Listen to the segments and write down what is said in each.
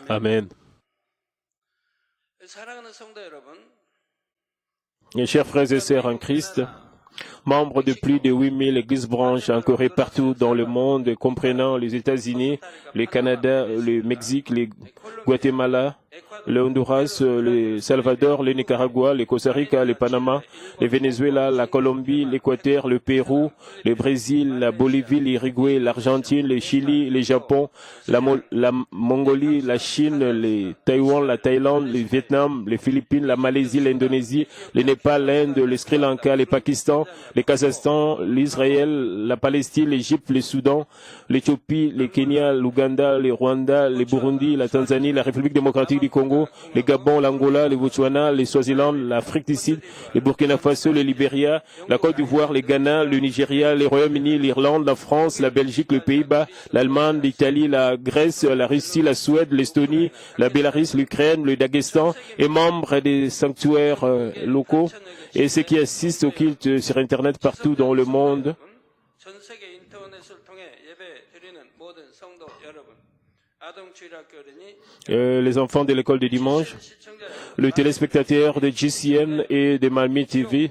Amen. Mes chers frères et sœurs en Christ, membres de plus de 8000 églises branches en Corée partout dans le monde, comprenant les États-Unis, le Canada, le Mexique, le Guatemala, le Honduras, le Salvador, le Nicaragua, le Costa Rica, le Panama, le Venezuela, la Colombie, l'Équateur, le Pérou, le Brésil, la Bolivie, l'Uruguay, l'Argentine, le Chili, le Japon, la Mongolie, la Chine, le Taïwan, la Thaïlande, le Vietnam, les Philippines, la Malaisie, l'Indonésie, le Népal, l'Inde, le Sri Lanka, le Pakistan, le Kazakhstan, l'Israël, la Palestine, l'Égypte, le Soudan, l'Éthiopie, le Kenya, l'Ouganda, le Rwanda, le Burundi, la Tanzanie, la République démocratique du Congo, le Gabon, l'Angola, le Botswana, le Swaziland, l'Afrique du Sud, le Burkina Faso, le Libéria, la Côte d'Ivoire, le Ghana, le Nigeria, le Royaume-Uni, l'Irlande, la France, la Belgique, le Pays-Bas, l'Allemagne, l'Italie, la Grèce, la Russie, la Suède, l'Estonie, la Bélarus, l'Ukraine, le Daghestan et membres des sanctuaires locaux et ceux qui assistent au culte sur Internet partout dans le monde. Les enfants de l'école du dimanche, le téléspectateur de GCN et de Malmi TV.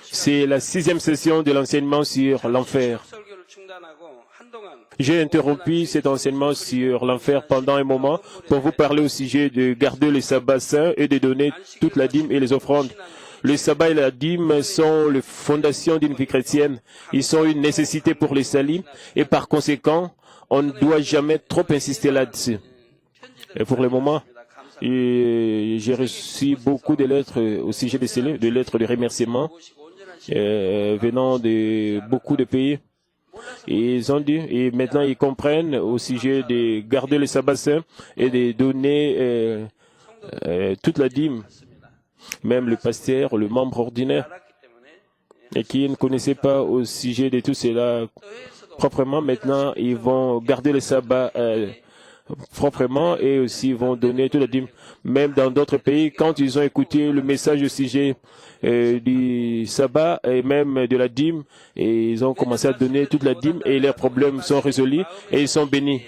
C'est la 6e session de l'enseignement sur l'enfer. J'ai interrompu cet enseignement sur l'enfer pendant un moment pour vous parler au sujet de garder le sabbat saint et de donner toute la dîme et les offrandes. Le sabbat et la dîme sont les fondations d'une vie chrétienne. Ils sont une nécessité pour les salis et par conséquent, on ne doit jamais trop insister là-dessus. Et pour le moment, j'ai reçu beaucoup de lettres au sujet de lettres de remerciement venant de beaucoup de pays. Et ils ont dit, et maintenant ils comprennent au sujet de garder le sabbat saint et de donner toute la dîme. Même le pasteur, le membre ordinaire, et qui ne connaissait pas au sujet de tout cela proprement, maintenant ils vont garder le sabbat proprement et aussi vont donner toute la dîme. Même dans d'autres pays, quand ils ont écouté le message au sujet du sabbat et même de la dîme, et ils ont commencé à donner toute la dîme et leurs problèmes sont résolus et ils sont bénis.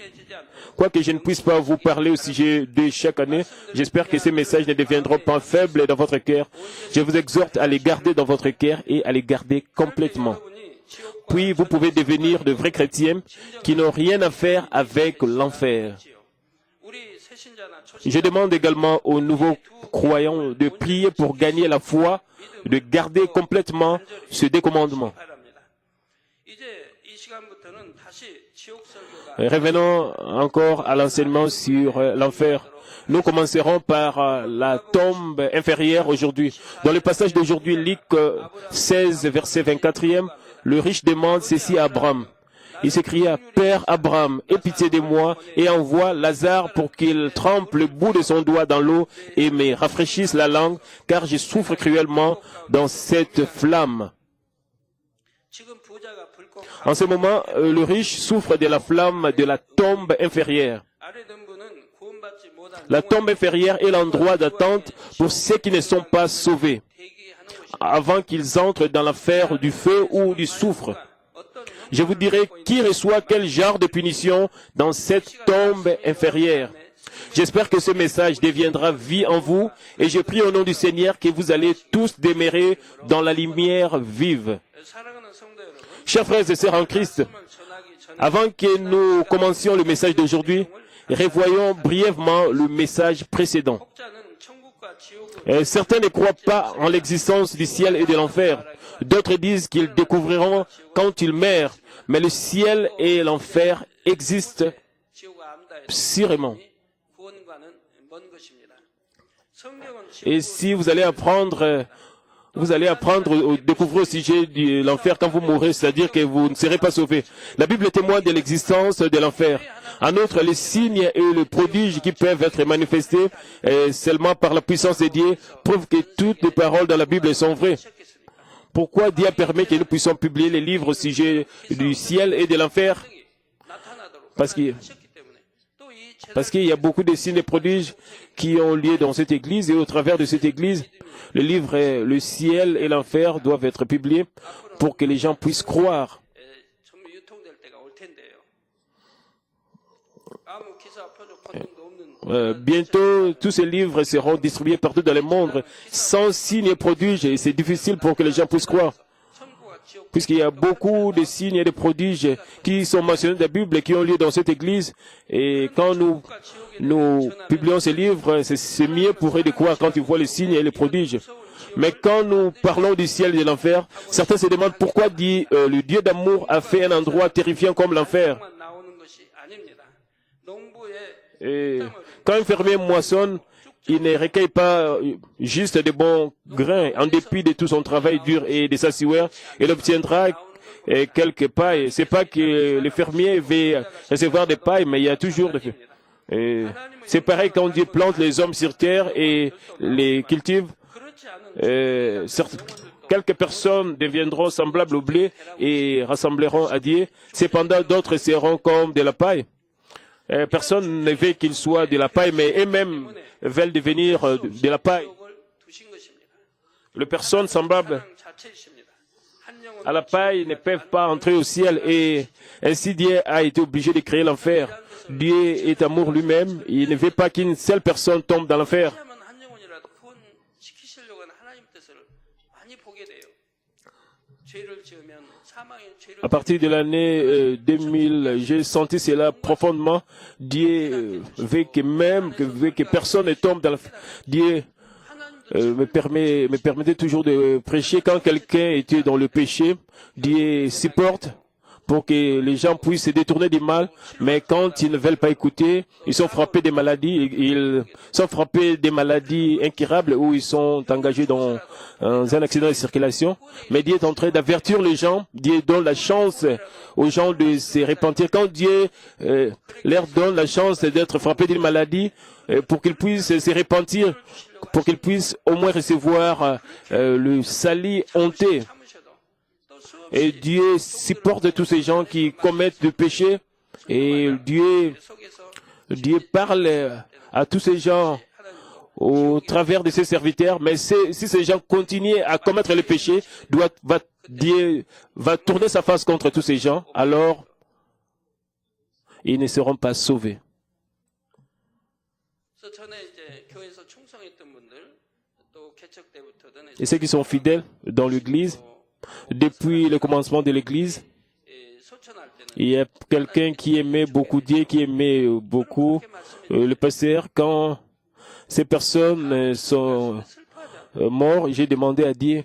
Quoique je ne puisse pas vous parler au sujet de chaque année, j'espère que ces messages ne deviendront pas faibles dans votre cœur. Je vous exhorte à les garder dans votre cœur et à les garder complètement. Puis vous pouvez devenir de vrais chrétiens qui n'ont rien à faire avec l'enfer. Je demande également aux nouveaux croyants de prier pour gagner la foi, de garder complètement ce décommandement. Revenons encore à l'enseignement sur l'enfer. Nous commencerons par la tombe inférieure aujourd'hui. Dans le passage d'aujourd'hui, Luc 16, verset 24e, le riche demande ceci à Abraham. Il s'écria, « Père Abraham, aie pitié de moi et envoie Lazare pour qu'il trempe le bout de son doigt dans l'eau et me rafraîchisse la langue, car je souffre cruellement dans cette flamme. » En ce moment, le riche souffre de la flamme de la tombe inférieure. La tombe inférieure est l'endroit d'attente pour ceux qui ne sont pas sauvés, avant qu'ils entrent dans l'affaire du feu ou du soufre. Je vous dirai qui reçoit quel genre de punition dans cette tombe inférieure. J'espère que ce message deviendra vie en vous et je prie au nom du Seigneur que vous allez tous demeurer dans la lumière vive. Chers frères et sœurs en Christ, avant que nous commencions le message d'aujourd'hui, revoyons brièvement le message précédent. Certains ne croient pas en l'existence du ciel et de l'enfer. D'autres disent qu'ils découvriront quand ils meurent. Mais le ciel et l'enfer existent sûrement. Et si vous allez apprendre, découvrir au sujet de l'enfer quand vous mourrez, c'est-à-dire que vous ne serez pas sauvés. La Bible témoigne de l'existence de l'enfer. En outre, les signes et les prodiges qui peuvent être manifestés seulement par la puissance de Dieu prouvent que toutes les paroles dans la Bible sont vraies. Pourquoi Dieu permet que nous puissions publier les livres au sujet du ciel et de l'enfer? Parce qu'il y a beaucoup de signes et prodiges qui ont lieu dans cette église et au travers de cette église, le livre Le ciel et l'enfer doivent être publiés pour que les gens puissent croire. Bientôt, tous ces livres seront distribués partout dans le monde, sans signes et prodiges, et c'est difficile pour que les gens puissent croire. Puisqu'il y a beaucoup de signes et de prodiges qui sont mentionnés dans la Bible et qui ont lieu dans cette église. Et quand nous publions ces livres, c'est mieux pour eux de croire quand ils voient les signes et les prodiges. Mais quand nous parlons du ciel et de l'enfer, certains se demandent pourquoi le Dieu d'amour a fait un endroit terrifiant comme l'enfer. Et quand un fermier moissonne, il ne recueille pas juste de bons grains, en dépit de tout son travail dur et de sa sueur, il obtiendra quelques pailles. C'est pas que le fermier veut recevoir des pailles, mais il y a toujours des... C'est pareil quand Dieu plante les hommes sur terre et les cultive. Quelques personnes deviendront semblables au blé et rassembleront à Dieu. Cependant, d'autres seront comme de la paille. Personne ne veut qu'ils soient de la paille, mais eux-mêmes veulent devenir de la paille. Les personnes semblables à la paille ne peuvent pas entrer au ciel et ainsi Dieu a été obligé de créer l'enfer. Dieu est amour lui-même. Il ne veut pas qu'une seule personne tombe dans l'enfer. À partir de l'année 2000, j'ai senti cela profondément. Dieu veut que personne ne tombe dans l'enfer. Dieu me permettait toujours de prêcher quand quelqu'un était dans le péché. Dieu supporte pour que les gens puissent se détourner du mal, mais quand ils ne veulent pas écouter, ils sont frappés des maladies, incurables ou ils sont engagés dans un accident de circulation. Mais Dieu est en train d'avertir les gens, Dieu donne la chance aux gens de se repentir. Quand Dieu leur donne la chance d'être frappés d'une maladie, pour qu'ils puissent se repentir, pour qu'ils puissent au moins recevoir le salut honteux. Et Dieu supporte tous ces gens qui commettent du péché. Et Dieu parle à tous ces gens au travers de ses serviteurs. Mais si ces gens continuent à commettre le péché, Dieu va tourner sa face contre tous ces gens. Alors, ils ne seront pas sauvés. Et ceux qui sont fidèles dans l'Église, depuis le commencement de l'Église, il y a quelqu'un qui aimait beaucoup Dieu, qui aimait beaucoup le pasteur. Quand ces personnes sont mortes, j'ai demandé à Dieu.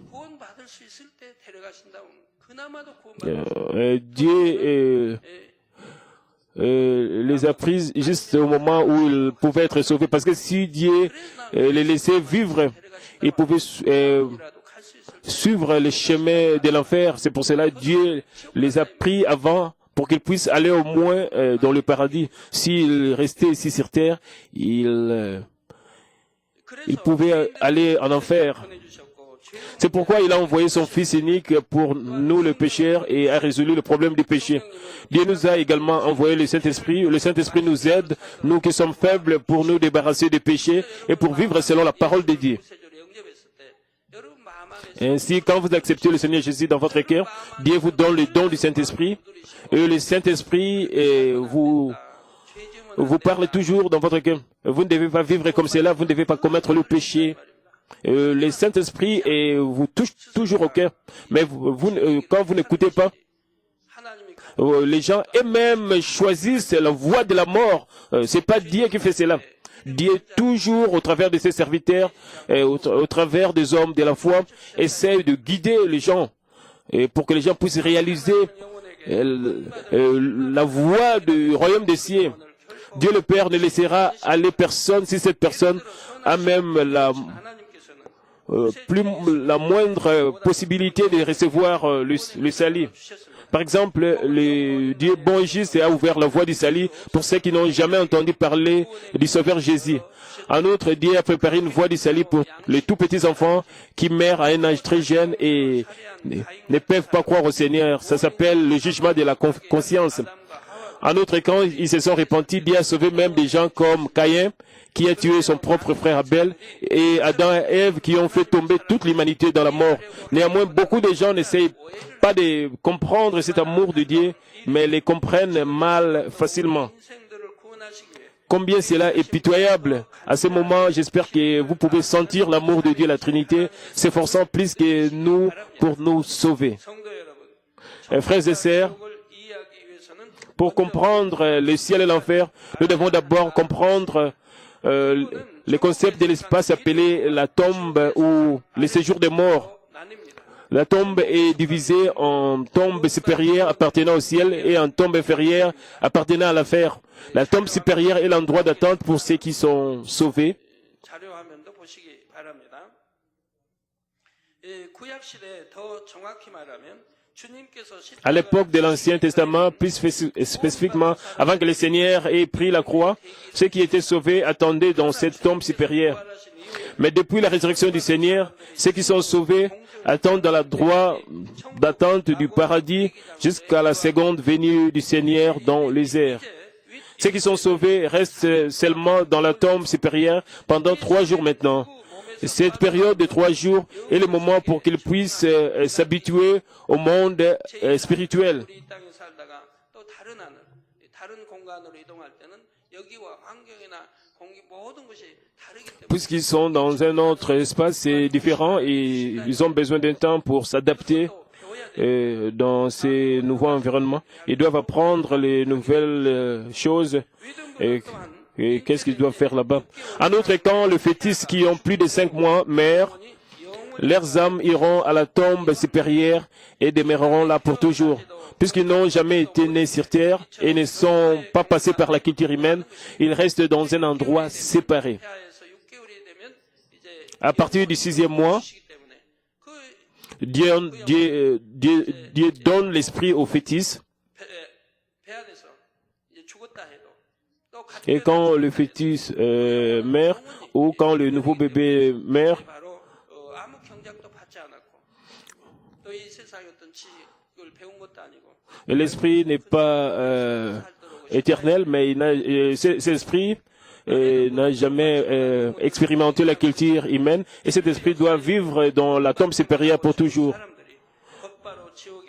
Dieu les a prises juste au moment où ils pouvaient être sauvés. Parce que si Dieu les laissait vivre, ils pouvaient suivre le chemin de l'enfer. C'est pour cela que Dieu les a pris avant pour qu'ils puissent aller au moins dans le paradis. S'ils restaient ici sur terre, ils pouvaient aller en enfer. C'est pourquoi il a envoyé son Fils unique pour nous, les pécheurs, et a résolu le problème du péché. Dieu nous a également envoyé le Saint-Esprit. Le Saint-Esprit nous aide, nous qui sommes faibles, pour nous débarrasser des péchés et pour vivre selon la parole de Dieu. Ainsi, quand vous acceptez le Seigneur Jésus dans votre cœur, Dieu vous donne le don du Saint-Esprit. Et le Saint-Esprit vous parle toujours dans votre cœur. Vous ne devez pas vivre comme cela, vous ne devez pas commettre le péché. Le Saint-Esprit vous touche toujours au cœur. Mais quand vous n'écoutez pas, les gens eux-mêmes choisissent la voie de la mort. C'est pas Dieu qui fait cela. Dieu, toujours, au travers de ses serviteurs, au travers des hommes de la foi, essaie de guider les gens pour que les gens puissent réaliser la voie du royaume des cieux. Dieu le Père ne laissera aller personne si cette personne a même la moindre possibilité de recevoir le salut. Par exemple, le Dieu bon et juste a ouvert la voie du salut pour ceux qui n'ont jamais entendu parler du Sauveur Jésus. En outre, Dieu a préparé une voie du salut pour les tout petits enfants qui meurent à un âge très jeune et ne peuvent pas croire au Seigneur. Ça s'appelle le jugement de la conscience. En outre, quand ils se sont repentis, Dieu a sauvé même des gens comme Caïn, qui a tué son propre frère Abel, et Adam et Ève qui ont fait tomber toute l'humanité dans la mort. Néanmoins, beaucoup de gens n'essayent pas de comprendre cet amour de Dieu, mais les comprennent mal facilement. Combien cela est pitoyable. À ce moment, j'espère que vous pouvez sentir l'amour de Dieu, la Trinité, s'efforçant plus que nous pour nous sauver. Frères et sœurs, pour comprendre le ciel et l'enfer, nous devons d'abord comprendre le concept de l'espace appelé la tombe ou le séjour des morts. La tombe est divisée en tombe supérieure appartenant au ciel et en tombe inférieure appartenant à l'enfer. La tombe supérieure est l'endroit d'attente pour ceux qui sont sauvés. À l'époque de l'Ancien Testament, plus spécifiquement, avant que le Seigneur ait pris la croix, ceux qui étaient sauvés attendaient dans cette tombe supérieure. Mais depuis la résurrection du Seigneur, ceux qui sont sauvés attendent dans la droite d'attente du paradis jusqu'à la seconde venue du Seigneur dans les airs. Ceux qui sont sauvés restent seulement dans la tombe supérieure pendant 3 jours maintenant. Cette période de 3 jours est le moment pour qu'ils puissent s'habituer au monde spirituel. Puisqu'ils sont dans un autre espace, c'est différent et ils ont besoin d'un temps pour s'adapter dans ces nouveaux environnements. Ils doivent apprendre les nouvelles choses et qu'est-ce qu'ils doivent faire là-bas. En outre, quand les fœtus qui ont plus de 5 mois meurent, leurs âmes iront à la tombe supérieure et demeureront là pour toujours. Puisqu'ils n'ont jamais été nés sur terre et ne sont pas passés par la culture humaine, ils restent dans un endroit séparé. À partir du 6e mois, Dieu donne l'esprit au fœtus. Et quand le fœtus meurt ou quand le nouveau bébé meurt, l'esprit n'est pas éternel, mais cet esprit n'a jamais expérimenté la culture humaine et cet esprit doit vivre dans la tombe supérieure pour toujours.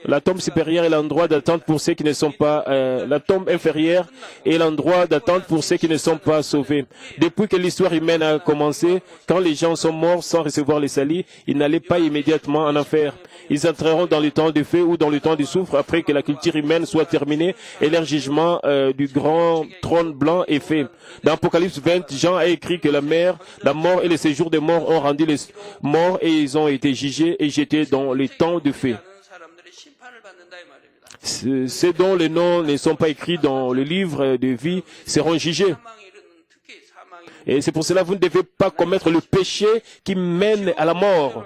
La tombe supérieure est l'endroit d'attente pour ceux qui ne sont pas... la tombe inférieure est l'endroit d'attente pour ceux qui ne sont pas sauvés. Depuis que l'histoire humaine a commencé, quand les gens sont morts sans recevoir les salis, ils n'allaient pas immédiatement en enfer. Ils entreront dans le temps du feu ou dans le temps du soufre après que la culture humaine soit terminée et leur jugement du grand trône blanc est fait. Dans Apocalypse 20, Jean a écrit que la mort et le séjour des morts ont rendu les morts et ils ont été jugés et jetés dans les temps du feu. Ceux dont les noms ne sont pas écrits dans le livre de vie seront jugés. Et c'est pour cela que vous ne devez pas commettre le péché qui mène à la mort.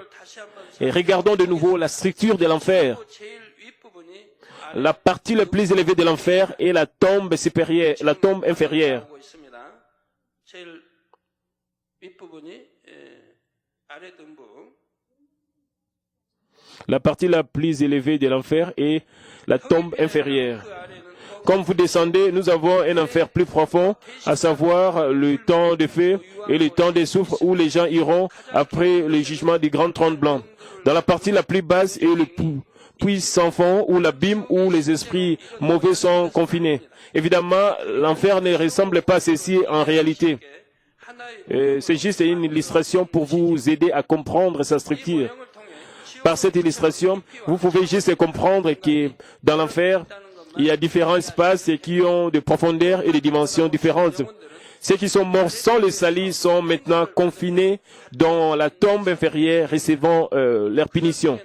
Et regardons de nouveau la structure de l'enfer. La partie la plus élevée de l'enfer est la tombe supérieure, la tombe inférieure. La partie la plus élevée de l'enfer est la tombe inférieure. Comme vous descendez, nous avons un enfer plus profond, à savoir le temps de feu et le temps de soufre où les gens iront après le jugement du grand trône blanc. Dans la partie la plus basse est le puits sans fond où l'abîme où les esprits mauvais sont confinés. Évidemment, l'enfer ne ressemble pas à ceci en réalité. C'est juste une illustration pour vous aider à comprendre sa structure. Par cette illustration, vous pouvez juste comprendre que dans l'enfer, il y a différents espaces qui ont des profondeurs et des dimensions différentes. Ceux qui sont morts sans les salis sont maintenant confinés dans la tombe inférieure, recevant leur punition.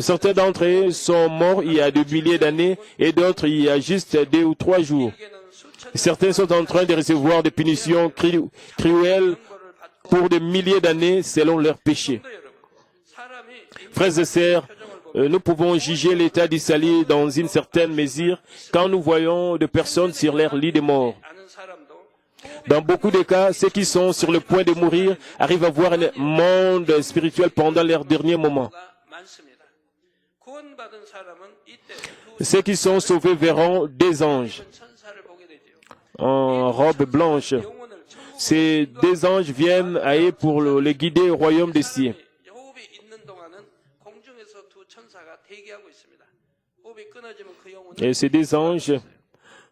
Certains d'entre eux sont morts il y a des milliers d'années et d'autres il y a juste 2 ou 3 jours. Certains sont en train de recevoir des punitions cruelles pour des milliers d'années selon leurs péchés. Frères et sœurs, nous pouvons juger l'état du salut dans une certaine mesure quand nous voyons des personnes sur leur lit de mort. Dans beaucoup de cas, ceux qui sont sur le point de mourir arrivent à voir un monde spirituel pendant leurs derniers moments. Ceux qui sont sauvés verront des anges en robe blanche. Ces 2 anges viennent à eux pour les guider au royaume des cieux. Et ces 2 anges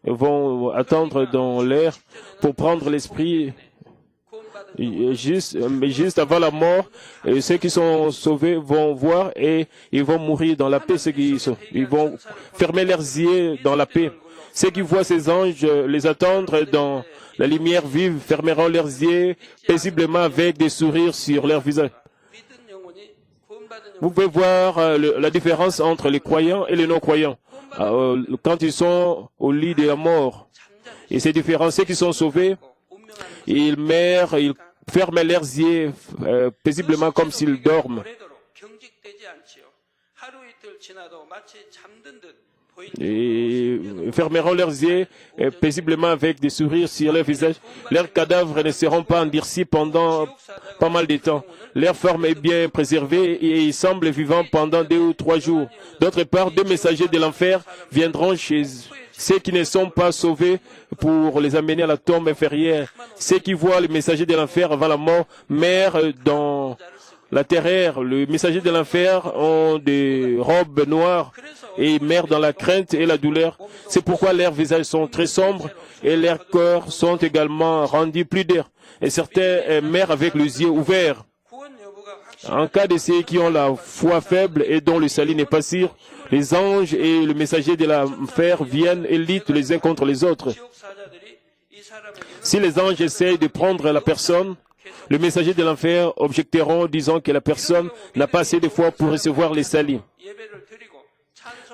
vont attendre dans l'air pour prendre l'esprit juste avant la mort. Et ceux qui sont sauvés vont voir et ils vont mourir dans la paix. Ils vont fermer leurs yeux dans la paix. Ceux qui voient ces anges les attendre dans la lumière vive fermeront leurs yeux paisiblement avec des sourires sur leur visage. Vous pouvez voir la différence entre les croyants et les non-croyants quand ils sont au lit de la mort. Et c'est différent. Ceux qui sont sauvés, ils meurent, ils ferment leurs yeux paisiblement comme s'ils dorment. Et ils fermeront leurs yeux paisiblement avec des sourires sur leur visage. Leurs cadavres ne seront pas endurcis pendant pas mal de temps. Leur forme est bien préservée et ils semblent vivants pendant 2 ou 3 jours. D'autre part, 2 messagers de l'enfer viendront chez ceux qui ne sont pas sauvés pour les amener à la tombe inférieure. Ceux qui voient les messagers de l'enfer avant la mort meurent dans la terreur. Les messagers de l'enfer ont des robes noires et ils meurent dans la crainte et la douleur. C'est pourquoi leurs visages sont très sombres et leurs corps sont également rendus plus durs. Et certains meurent avec les yeux ouverts. En cas de ceux qui ont la foi faible et dont le salut n'est pas sûr, les anges et le messager de l'enfer viennent et luttent les uns contre les autres. Si les anges essayent de prendre la personne, les messagers de l'enfer objecteront, disant que la personne n'a pas assez de foi pour recevoir les saluts.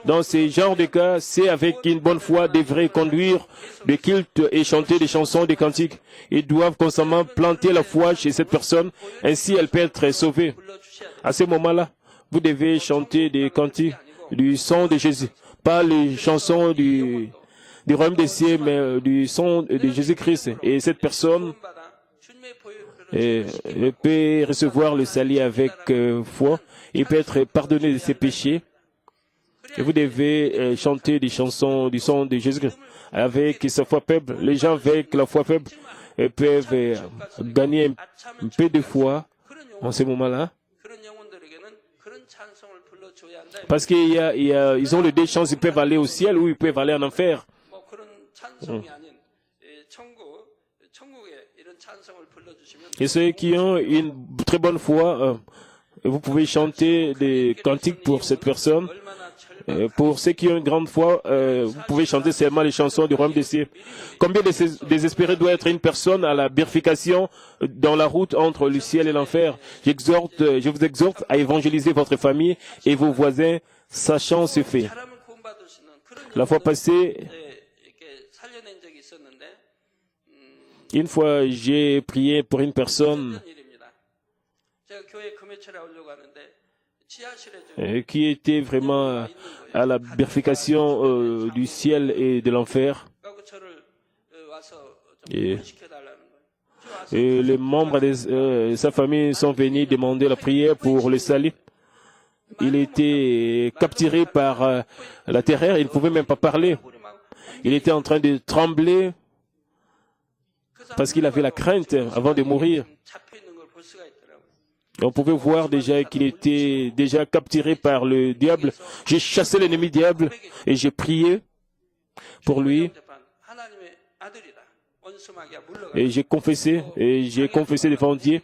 Dans ce genre de cas, c'est avec une bonne foi devraient conduire des cultes et chanter des chansons, des cantiques. Ils doivent constamment planter la foi chez cette personne, ainsi elle peut être sauvée. À ce moment-là, vous devez chanter des cantiques du son de Jésus, pas les chansons du royaume des cieux, mais du son de Jésus-Christ. Et cette personne peut recevoir le salut avec foi, il peut être pardonné de ses péchés. Et vous devez chanter des chansons du son de Jésus-Christ avec sa foi faible. Les gens avec la foi faible peuvent gagner un peu de foi en ce moment-là. Parce qu'ils ont les 2 chances, ils peuvent aller au ciel ou ils peuvent aller en enfer. Et ceux qui ont une très bonne foi, vous pouvez chanter des cantiques pour cette personne. Pour ceux qui ont une grande foi, vous pouvez chanter seulement les chansons du royaume des cieux. Combien de désespérés doit être une personne à la purification dans la route entre le ciel et l'enfer? Je vous exhorte à évangéliser votre famille et vos voisins, sachant ce fait. La fois passée, une fois, j'ai prié pour une personne qui était vraiment à la purification du ciel et de l'enfer. Et les membres de sa famille sont venus demander la prière pour le salut. Il était capturé par la terreur, il ne pouvait même pas parler. Il était en train de trembler parce qu'il avait la crainte avant de mourir. On pouvait voir déjà qu'il était déjà capturé par le diable. J'ai chassé l'ennemi diable et j'ai prié pour lui. Et j'ai confessé devant Dieu.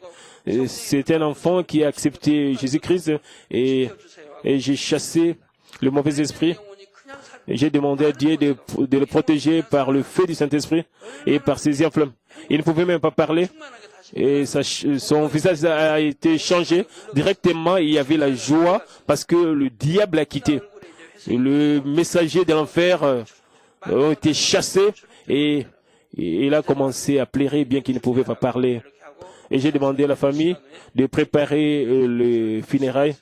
C'est un enfant qui a accepté Jésus-Christ et j'ai chassé le mauvais esprit. Et j'ai demandé à Dieu de le protéger par le feu du Saint-Esprit et par ses yeux en flammes. Il ne pouvait même pas parler. Et son visage a été changé. Directement, il y avait la joie parce que le diable l'a quitté. Le messager de l'enfer a été chassé et il a commencé à pleurer bien qu'il ne pouvait pas parler. Et j'ai demandé à la famille de préparer les funérailles.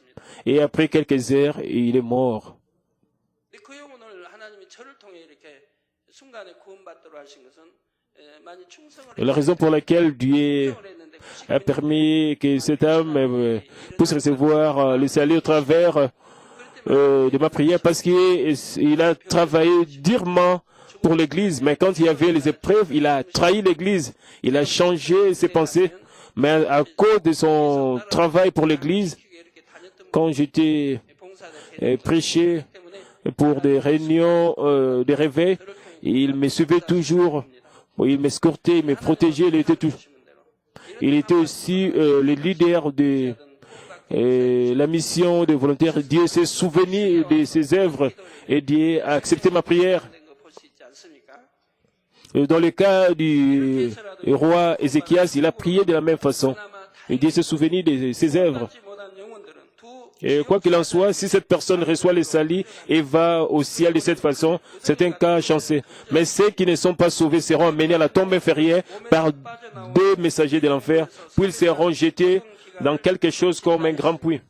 Et après quelques heures, il est mort. Et la raison pour laquelle Dieu a permis que cette âme puisse recevoir le salut au travers de ma prière, parce qu'il a travaillé durement pour l'Église, mais quand il y avait les épreuves, il a trahi l'Église, il a changé ses pensées, mais à cause de son travail pour l'Église, quand j'étais prêché pour des réunions de réveil, Il me suivait toujours. Il m'escortait, il me protégeait. Il était aussi le leader de la mission des volontaires. Dieu s'est souvenu de ses œuvres et Dieu a accepté ma prière. Dans le cas du roi Ézéchias, il a prié de la même façon. Et Dieu s'est souvenu de ses œuvres. Et quoi qu'il en soit, si cette personne reçoit les salis et va au ciel de cette façon, c'est un cas chanceux. Mais ceux qui ne sont pas sauvés seront amenés à la tombe inférieure par deux messagers de l'enfer, puis ils seront jetés dans quelque chose comme un grand puits.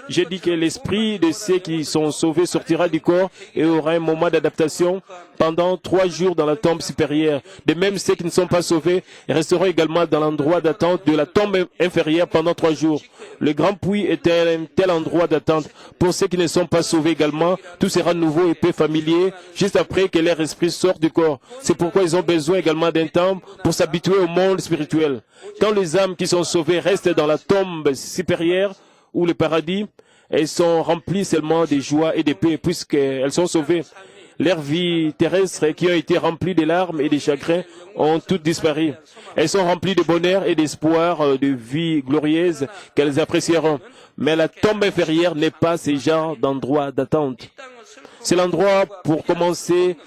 J'ai dit que l'esprit de ceux qui sont sauvés sortira du corps et aura un moment d'adaptation pendant 3 jours dans la tombe supérieure. De même, ceux qui ne sont pas sauvés resteront également dans l'endroit d'attente de la tombe inférieure pendant 3 jours. Le grand puits est un tel endroit d'attente. Pour ceux qui ne sont pas sauvés également, tout sera nouveau et peu familier juste après que leur esprit sorte du corps. C'est pourquoi ils ont besoin également d'un temps pour s'habituer au monde spirituel. Quand les âmes qui sont sauvées restent dans la tombe supérieure, ou le paradis, elles sont remplies seulement de joie et de paix puisqu'elles sont sauvées. Leurs vies terrestres qui ont été remplies de larmes et de chagrins ont toutes disparu. Elles sont remplies de bonheur et d'espoir, de vie glorieuse qu'elles apprécieront. Mais la tombe inférieure n'est pas ce genre d'endroit d'attente. C'est l'endroit pour commencer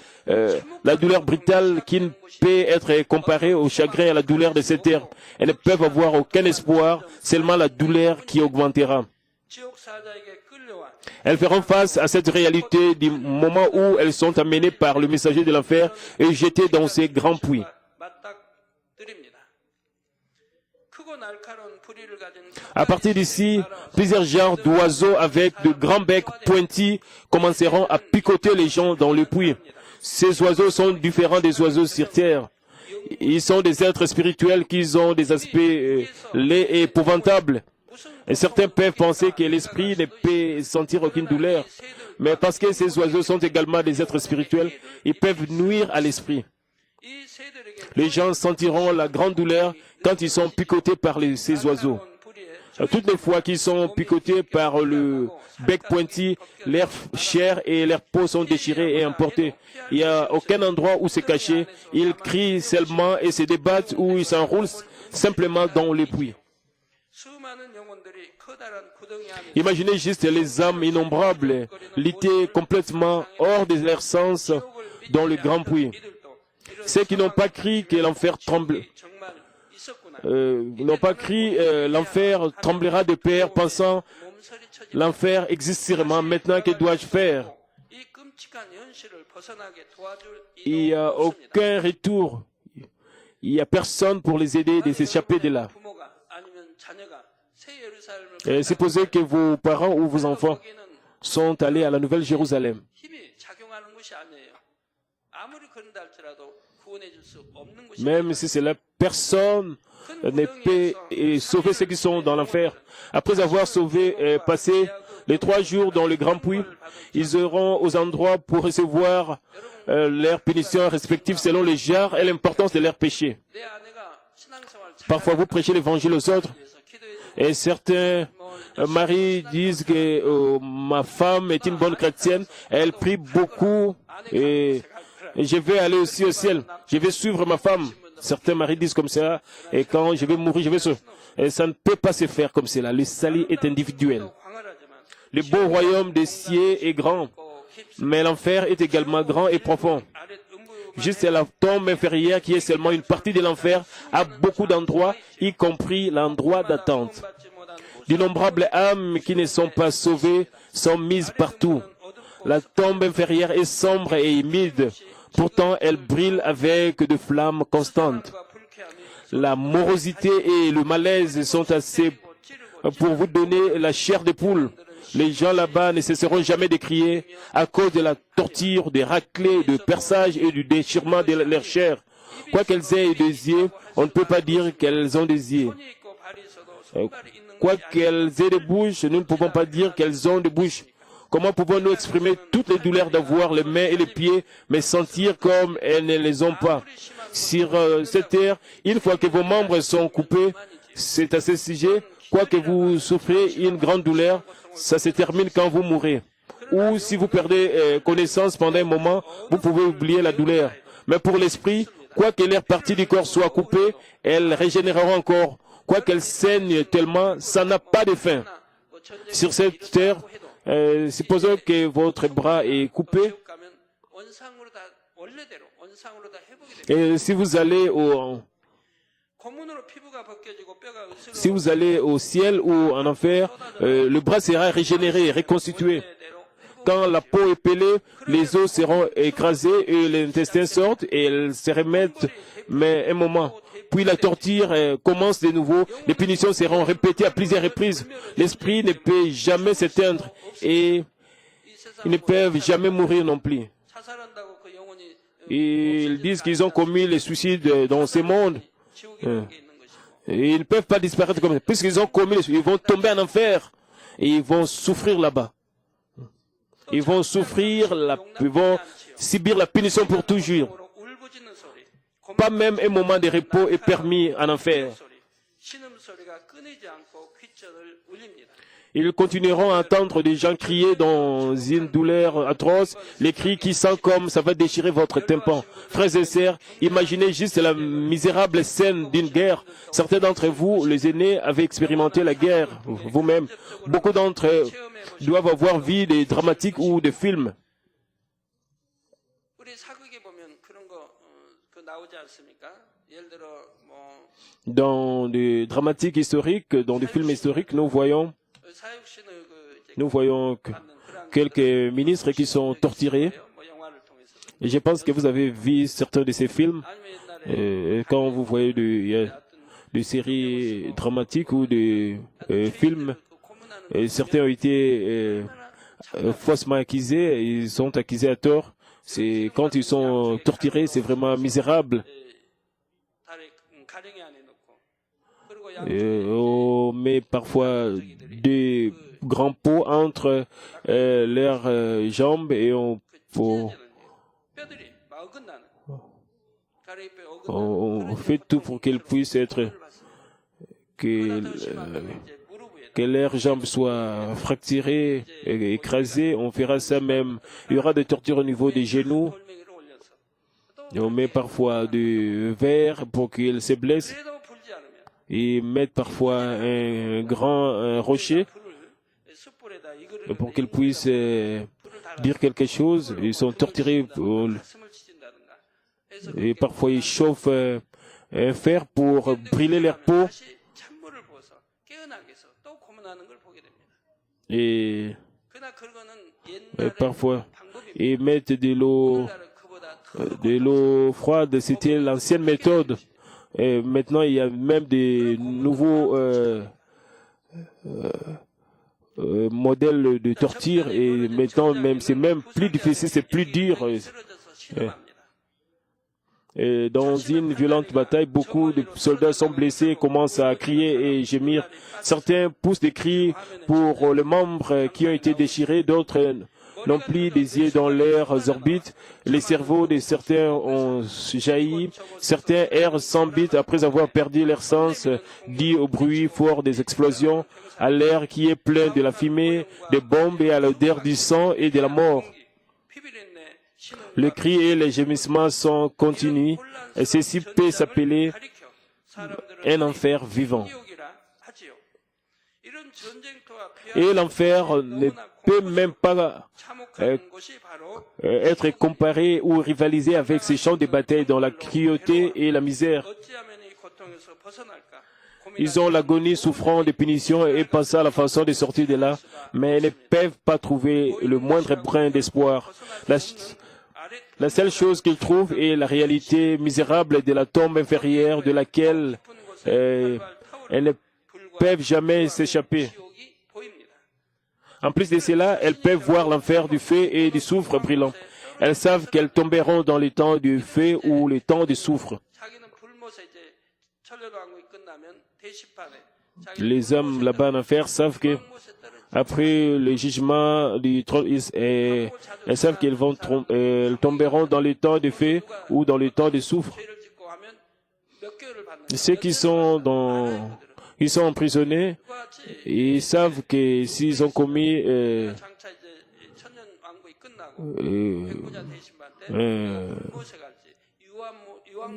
la douleur brutale qui ne peut être comparée au chagrin et à la douleur de cette terre. Elles ne peuvent avoir aucun espoir, seulement la douleur qui augmentera. Elles feront face à cette réalité du moment où elles sont amenées par le messager de l'enfer et jetées dans ces grands puits. À partir d'ici, plusieurs genres d'oiseaux avec de grands becs pointus commenceront à picoter les gens dans le puits. Ces oiseaux sont différents des oiseaux sur terre. Ils sont des êtres spirituels qui ont des aspects laids et épouvantables. Et certains peuvent penser que l'esprit ne peut sentir aucune douleur. Mais parce que ces oiseaux sont également des êtres spirituels, ils peuvent nuire à l'esprit. Les gens sentiront la grande douleur quand ils sont picotés par ces oiseaux. Toutes les fois qu'ils sont picotés par le bec pointu, leur chair et leur peau sont déchirées et emportées. Il n'y a aucun endroit où se cacher. Ils crient seulement et se débattent ou ils s'enroulent simplement dans les puits. Imaginez juste les âmes innombrables lutter complètement hors de leur sens dans le grand puits. Ceux qui n'ont pas crié que l'enfer tremble, n'ont pas crié l'enfer tremblera de peur, pensant l'enfer existe sûrement. Maintenant, que dois-je faire? Il n'y a aucun retour. Il n'y a personne pour les aider de s'échapper de là. Supposez que vos parents ou vos enfants sont allés à la Nouvelle Jérusalem. Même si c'est la personne ne peut sauver ceux qui sont dans l'enfer. Après avoir passé les 3 jours dans le grand puits, ils auront aux endroits pour recevoir leurs punitions respectives selon les genres et l'importance de leurs péchés. Parfois, vous prêchez l'évangile aux autres et certains maris disent que ma femme est une bonne chrétienne, elle prie beaucoup et je vais aller aussi au ciel, je vais suivre ma femme. Certains maris disent comme ça, et quand je vais mourir, je vais sauver. Et ça ne peut pas se faire comme cela. Le salut est individuel. Le beau royaume des cieux est grand, mais l'enfer est également grand et profond. Juste la tombe inférieure, qui est seulement une partie de l'enfer, a beaucoup d'endroits, y compris l'endroit d'attente. D'innombrables âmes qui ne sont pas sauvées sont mises partout. La tombe inférieure est sombre et humide. Pourtant, elle brille avec de flammes constantes. La morosité et le malaise sont assez pour vous donner la chair de poule. Les gens là-bas ne cesseront jamais de crier à cause de la torture, des raclées, du perçage et du déchirement de leur chair. Quoi qu'elles aient des yeux, on ne peut pas dire qu'elles ont des yeux. Quoi qu'elles aient des bouches, nous ne pouvons pas dire qu'elles ont des bouches. Comment pouvons-nous exprimer toutes les douleurs d'avoir les mains et les pieds, mais sentir comme elles ne les ont pas? Sur cette terre, une fois que vos membres sont coupés, c'est à ce sujet, quoi que vous souffrez une grande douleur, ça se termine quand vous mourrez. ou si vous perdez connaissance pendant un moment, vous pouvez oublier la douleur. Mais pour l'esprit, quoi que l'air partie du corps soit coupée, elle régénérera encore. Quoi qu'elle saigne tellement, ça n'a pas de fin. Sur cette terre, supposons que votre bras est coupé, et si vous allez au ciel ou en enfer, le bras sera régénéré, reconstitué. Quand la peau est pelée, les os seront écrasés et les intestins sortent et elles se remettent, mais un moment. Puis la torture commence de nouveau, les punitions seront répétées à plusieurs reprises. L'esprit ne peut jamais s'éteindre et ils ne peuvent jamais mourir non plus. Ils disent qu'ils ont commis les suicides dans ce monde. Et ils ne peuvent pas disparaître comme ça. Puisqu'ils ont commis les suicides, ils vont tomber en enfer et ils vont souffrir là-bas. Ils vont ils vont subir la punition pour toujours. Pas même un moment de repos est permis en enfer. Ils continueront à entendre des gens crier dans une douleur atroce, les cris qui sentent comme ça va déchirer votre tympan. Frères et sœurs, imaginez juste la misérable scène d'une guerre. Certains d'entre vous, les aînés, avaient expérimenté la guerre vous-même. Beaucoup d'entre eux doivent avoir vu des dramatiques ou des films. Dans des dramatiques historiques, dans des films historiques, nous voyons quelques ministres qui sont torturés. Et je pense que vous avez vu certains de ces films. Quand vous voyez des séries dramatiques ou des films, certains ont été faussement accusés, ils sont accusés à tort. C'est quand ils sont torturés, c'est vraiment misérable. On met parfois des grands pots entre leurs jambes et on fait tout pour qu'elles puissent être que leurs jambes soient fracturées, écrasées. On fera ça même. Il y aura des tortures au niveau des genoux. Et on met parfois du verre pour qu'ils se blessent. Ils mettent parfois un grand rocher pour qu'ils puissent dire quelque chose. Ils sont torturés. Et parfois ils chauffent un fer pour brûler leur peau. Et parfois ils mettent de l'eau froide. C'était l'ancienne méthode. Et maintenant, il y a même des nouveaux modèles de torture et maintenant, même c'est même plus difficile, c'est plus dur. Et dans une violente bataille, beaucoup de soldats sont blessés, commencent à crier et gémir. Certains poussent des cris pour les membres qui ont été déchirés, d'autres n'ont plus des yeux dans leurs orbites. Les cerveaux de certains ont jailli. Certains errent sans but après avoir perdu leur sens, dû au bruit fort des explosions, à l'air qui est plein de la fumée, des bombes et à l'odeur du sang et de la mort. Les cris et les gémissements sont continus et ceci peut s'appeler un enfer vivant. Et l'enfer ne peut même pas être comparé ou rivalisé avec ces champs de bataille dans la cruauté et la misère. Ils ont l'agonie souffrant des punitions et pensent à la façon de sortir de là, mais ne peuvent pas trouver le moindre brin d'espoir. La seule chose qu'ils trouvent est la réalité misérable de la tombe inférieure de laquelle elles ne peuvent jamais s'échapper. En plus de cela, elles peuvent voir l'enfer du feu et du soufre brûlant. Elles savent qu'elles tomberont dans les temps du feu ou les temps du soufre. Les hommes là-bas en enfer savent que après le jugement du trône, elles savent qu'elles tomberont dans les temps du feu ou dans les temps du soufre. Ceux qui sont emprisonnés, ils savent que s'ils ont commis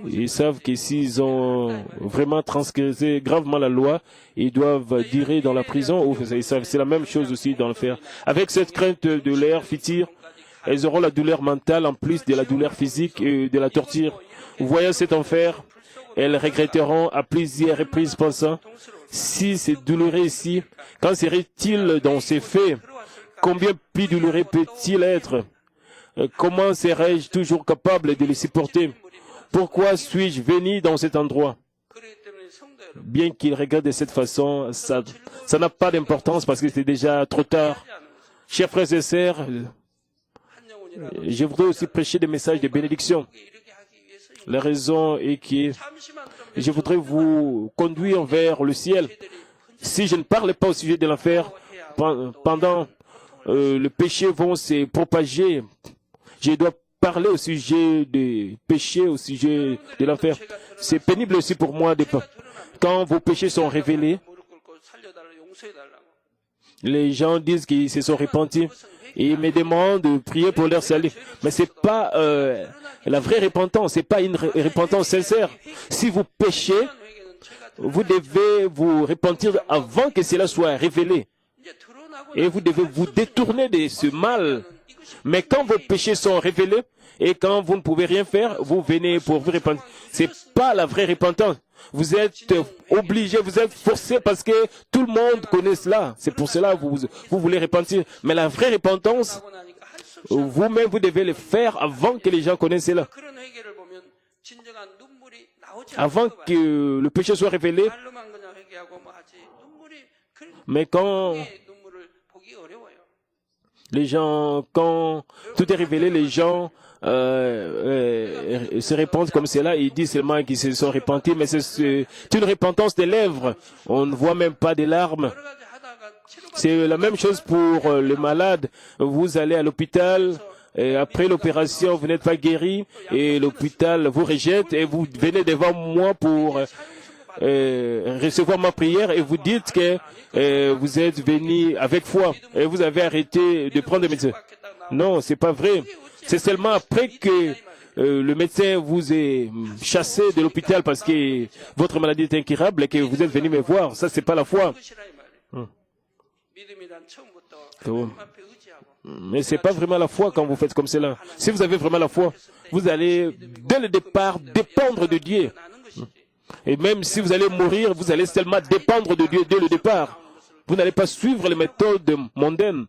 Ils savent que s'ils ont vraiment transgressé gravement la loi, ils doivent durer dans la prison. Ou ils savent, c'est la même chose aussi dans le fer. Avec cette crainte de l'air fitir, elles auront la douleur mentale en plus de la douleur physique et de la torture. Voyant cet enfer, elles regretteront à plusieurs reprises pensant, si c'est douloureux ici, quand serait-il dans ces faits? Combien plus douloureux peut-il être? Comment serais-je toujours capable de les supporter? Pourquoi suis-je venu dans cet endroit? Bien qu'il regarde de cette façon, ça n'a pas d'importance parce que c'est déjà trop tard. Chers frères et sœurs, je voudrais aussi prêcher des messages de bénédiction. La raison est que je voudrais vous conduire vers le ciel. Si je ne parle pas au sujet de l'enfer, pendant le péché vont se propager, je dois parler au sujet des péchés, au sujet de l'enfer. C'est pénible aussi pour moi quand vos péchés sont révélés. Les gens disent qu'ils se sont repentis et ils me demandent de prier pour leur salut. Mais c'est pas la vraie repentance, c'est pas une repentance sincère. Si vous péchez, vous devez vous repentir avant que cela soit révélé. Et vous devez vous détourner de ce mal. Mais quand vos péchés sont révélés et quand vous ne pouvez rien faire, vous venez pour vous repentir. C'est pas la vraie repentance. Vous êtes obligé, vous êtes forcé parce que tout le monde connaît cela. C'est pour cela que vous voulez repentir. Mais la vraie repentance, vous-même, vous devez le faire avant que les gens connaissent cela. Avant que le péché soit révélé. Mais quand les gens, quand tout est révélé, les gens se répandent comme cela. Ils disent seulement qu'ils se sont repentis, mais c'est une repentance des lèvres. On ne voit même pas des larmes. C'est la même chose pour les malades. Vous allez à l'hôpital, et après l'opération, vous n'êtes pas guéri, et l'hôpital vous rejette, et vous venez devant moi pour recevoir ma prière, et vous dites que vous êtes venu avec foi, et vous avez arrêté de prendre des médecins. Non, c'est pas vrai. C'est seulement après que le médecin vous ait chassé de l'hôpital parce que votre maladie est incurable et que vous êtes venu me voir. Ça, c'est pas la foi. Mais c'est pas vraiment la foi quand vous faites comme cela. Si vous avez vraiment la foi, vous allez, dès le départ, dépendre de Dieu. Et même si vous allez mourir, vous allez seulement dépendre de Dieu dès le départ. Vous n'allez pas suivre les méthodes mondaines.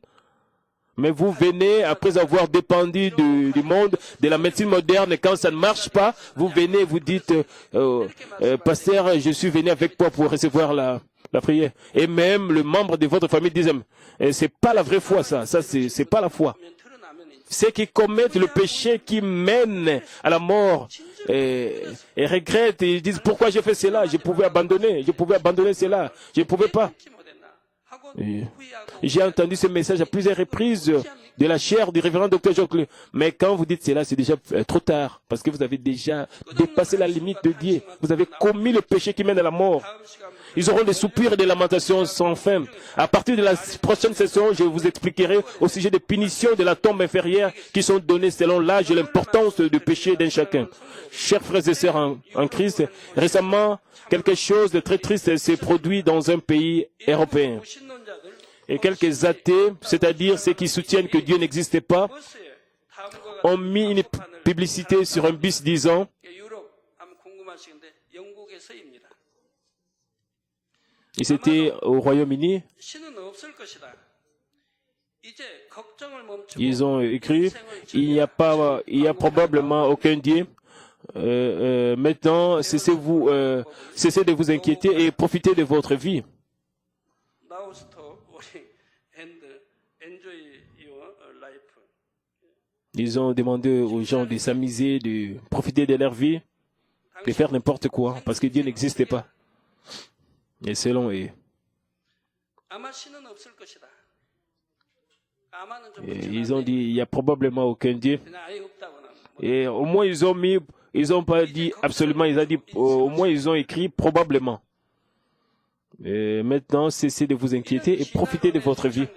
Mais vous venez, après avoir dépendu du monde, de la médecine moderne, et quand ça ne marche pas, vous venez, vous dites, pasteur, je suis venu avec toi pour recevoir la prière. Et même le membre de votre famille disent, c'est pas la vraie foi, ça c'est pas la foi. Ceux qui commettent le péché qui mène à la mort et regrettent et disent, pourquoi j'ai fait cela? Je pouvais abandonner cela, je ne pouvais pas. J'ai entendu ce message à plusieurs reprises de la chaire du révérend Dr. Jocle. Mais quand vous dites cela, c'est déjà trop tard. Parce que vous avez déjà dépassé la limite de Dieu. Vous avez commis le péché qui mène à la mort. Ils auront des soupirs et des lamentations sans fin. À partir de la prochaine session, je vous expliquerai au sujet des punitions de la tombe inférieure qui sont données selon l'âge et l'importance du péché d'un chacun. Chers frères et sœurs en Christ, récemment, quelque chose de très triste s'est produit dans un pays européen. Et quelques athées, c'est-à-dire ceux qui soutiennent que Dieu n'existait pas, ont mis une publicité sur un bus disant et c'était au Royaume-Uni. Ils ont écrit, il n'y a probablement aucun Dieu. Maintenant, cessez de vous inquiéter et profitez de votre vie. Ils ont demandé aux gens de s'amuser, de profiter de leur vie, de faire n'importe quoi, parce que Dieu n'existait pas. Et selon eux. Ils ont dit, il n'y a probablement aucun Dieu. Et au moins, ils ont pas dit absolument, ils ont dit, au moins, ils ont écrit probablement. Et maintenant, cessez de vous inquiéter et profitez de votre vie.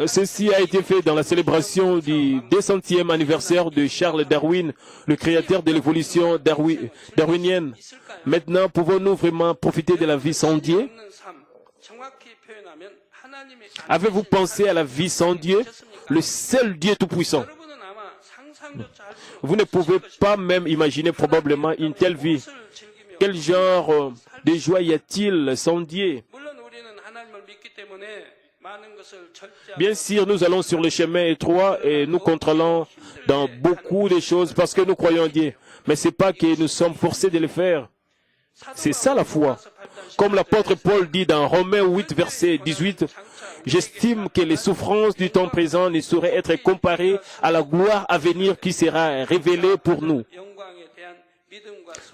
Ceci a été fait dans la célébration du 200e anniversaire de Charles Darwin, le créateur de l'évolution darwinienne. Maintenant, pouvons-nous vraiment profiter de la vie sans Dieu? Avez-vous pensé à la vie sans Dieu, le seul Dieu tout-puissant? Vous ne pouvez pas même imaginer probablement une telle vie. Quel genre de joie y a-t-il sans Dieu? Bien sûr, nous allons sur le chemin étroit et nous contrôlons dans beaucoup de choses parce que nous croyons en Dieu. Mais ce n'est pas que nous sommes forcés de le faire. C'est ça la foi. Comme l'apôtre Paul dit dans Romains 8, verset 18, « J'estime que les souffrances du temps présent ne sauraient être comparées à la gloire à venir qui sera révélée pour nous. »